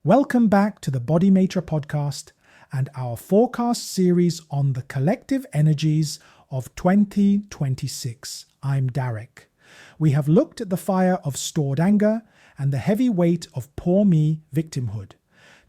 Welcome back to the BodyMaitre podcast and our forecast series on the collective energies of 2026. I'm Derek. We have looked at the fire of stored anger and the heavy weight of poor me victimhood.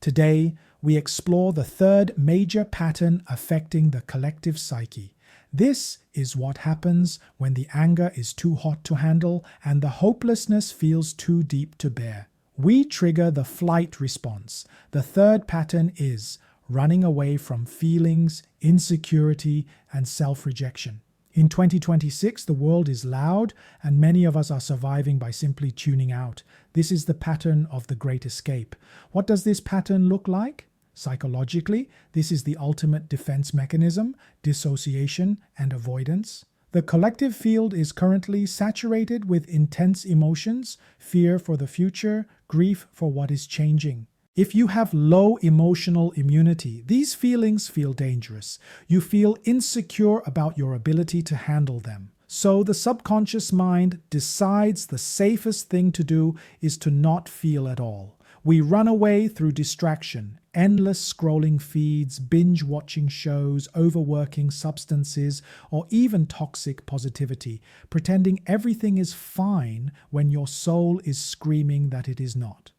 Today, we explore the third major pattern affecting the collective psyche. This is what happens when the anger is too hot to handle and the hopelessness feels too deep to bear. We trigger the flight response. The third pattern is running away from feelings, insecurity, and self-rejection. In 2026, the world is loud, and many of us are surviving by simply tuning out. This is the pattern of the Great Escape. What does this pattern look like? Psychologically, this is the ultimate defense mechanism, dissociation and avoidance. The collective field is currently saturated with intense emotions, fear for the future, grief for what is changing. If you have low emotional immunity, these feelings feel dangerous. You feel insecure about your ability to handle them. So the subconscious mind decides the safest thing to do is to not feel at all. We run away through distraction, endless scrolling feeds, binge-watching shows, overworking substances, or even toxic positivity, pretending everything is fine when your soul is screaming that it is not.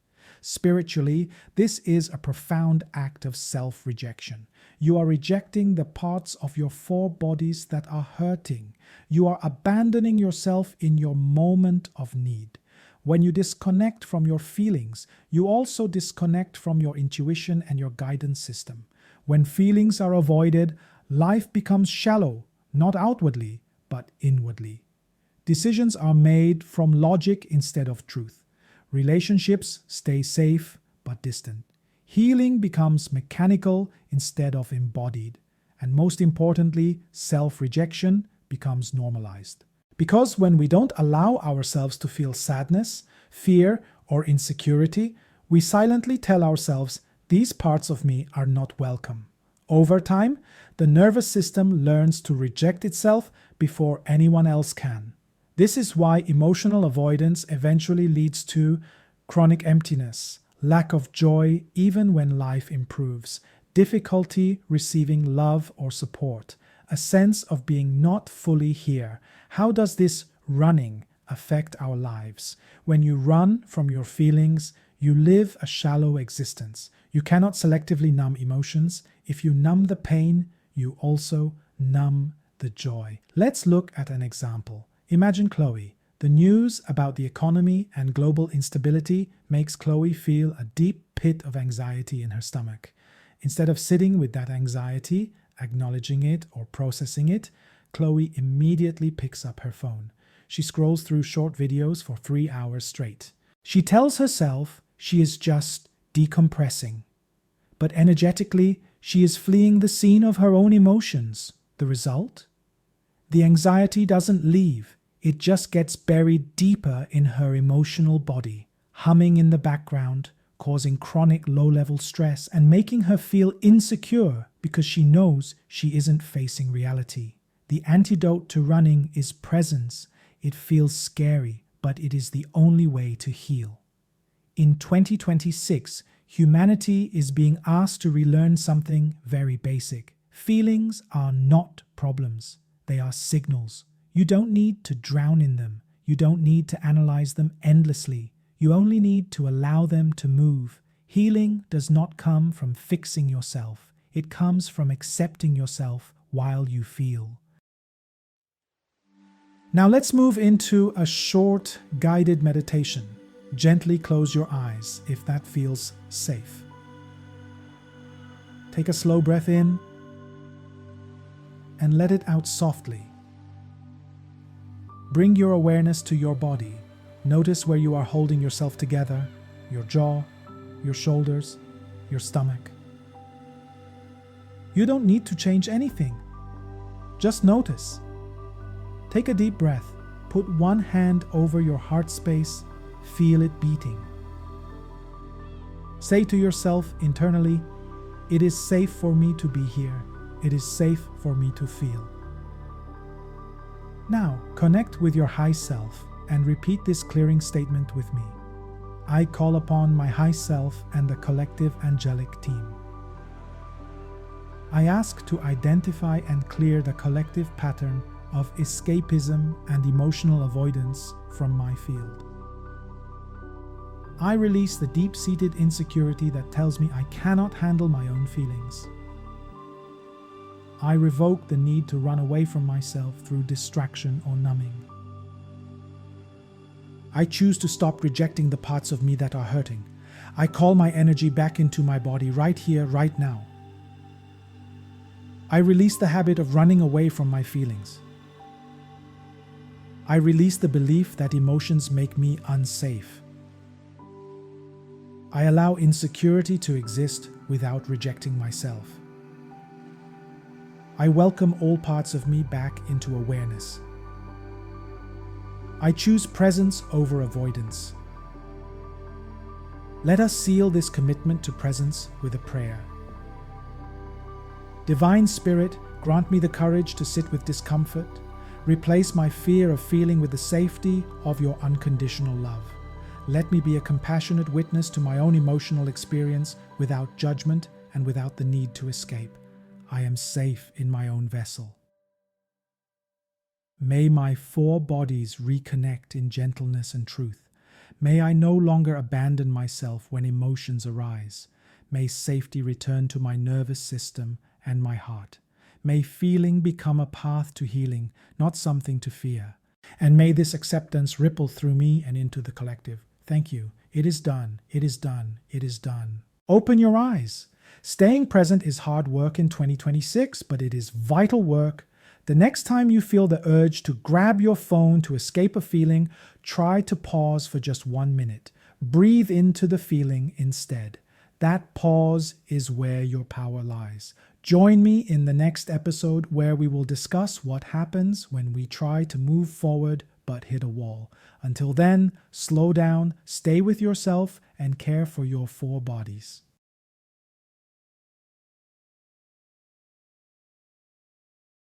Spiritually, this is a profound act of self-rejection. You are rejecting the parts of your four bodies that are hurting. You are abandoning yourself in your moment of need. When you disconnect from your feelings, you also disconnect from your intuition and your guidance system. When feelings are avoided, life becomes shallow, not outwardly, but inwardly. Decisions are made from logic instead of truth. Relationships stay safe but distant. Healing becomes mechanical instead of embodied. And most importantly, self-rejection becomes normalized. Because when we don't allow ourselves to feel sadness, fear, or insecurity, we silently tell ourselves, these parts of me are not welcome. Over time, the nervous system learns to reject itself before anyone else can. This is why emotional avoidance eventually leads to chronic emptiness, lack of joy even when life improves, difficulty receiving love or support, a sense of being not fully here. How does this running affect our lives? When you run from your feelings, you live a shallow existence. You cannot selectively numb emotions. If you numb the pain, you also numb the joy. Let's look at an example. Imagine Chloe. The news about the economy and global instability makes Chloe feel a deep pit of anxiety in her stomach. Instead of sitting with that anxiety, acknowledging it or processing it, Chloe immediately picks up her phone. She scrolls through short videos for 3 hours straight. She tells herself she is just decompressing. But energetically, she is fleeing the scene of her own emotions. The result? The anxiety doesn't leave. It just gets buried deeper in her emotional body, humming in the background, causing chronic low-level stress and making her feel insecure because she knows she isn't facing reality. The antidote to running is presence. It feels scary, but it is the only way to heal. In 2026, humanity is being asked to relearn something very basic. Feelings are not problems. They are signals. You don't need to drown in them. You don't need to analyze them endlessly. You only need to allow them to move. Healing does not come from fixing yourself. It comes from accepting yourself while you feel. Now let's move into a short guided meditation. Gently close your eyes if that feels safe. Take a slow breath in and let it out softly. Bring your awareness to your body. Notice where you are holding yourself together, your jaw, your shoulders, your stomach. You don't need to change anything. Just notice. Take a deep breath. Put one hand over your heart space. Feel it beating. Say to yourself internally, it is safe for me to be here. It is safe for me to feel. Now, connect with your high self and repeat this clearing statement with me. I call upon my high self and the collective angelic team. I ask to identify and clear the collective pattern of escapism and emotional avoidance from my field. I release the deep-seated insecurity that tells me I cannot handle my own feelings. I revoke the need to run away from myself through distraction or numbing. I choose to stop rejecting the parts of me that are hurting. I call my energy back into my body right here, right now. I release the habit of running away from my feelings. I release the belief that emotions make me unsafe. I allow insecurity to exist without rejecting myself. I welcome all parts of me back into awareness. I choose presence over avoidance. Let us seal this commitment to presence with a prayer. Divine Spirit, grant me the courage to sit with discomfort. Replace my fear of feeling with the safety of your unconditional love. Let me be a compassionate witness to my own emotional experience without judgment and without the need to escape. I am safe in my own vessel. May my four bodies reconnect in gentleness and truth. May I no longer abandon myself when emotions arise. May safety return to my nervous system and my heart. May feeling become a path to healing, not something to fear. And may this acceptance ripple through me and into the collective. Thank you. It is done. It is done. It is done. Open your eyes. Staying present is hard work in 2026, but it is vital work. The next time you feel the urge to grab your phone to escape a feeling, try to pause for just 1 minute. Breathe into the feeling instead. That pause is where your power lies. Join me in the next episode where we will discuss what happens when we try to move forward but hit a wall. Until then, slow down, stay with yourself, and care for your four bodies.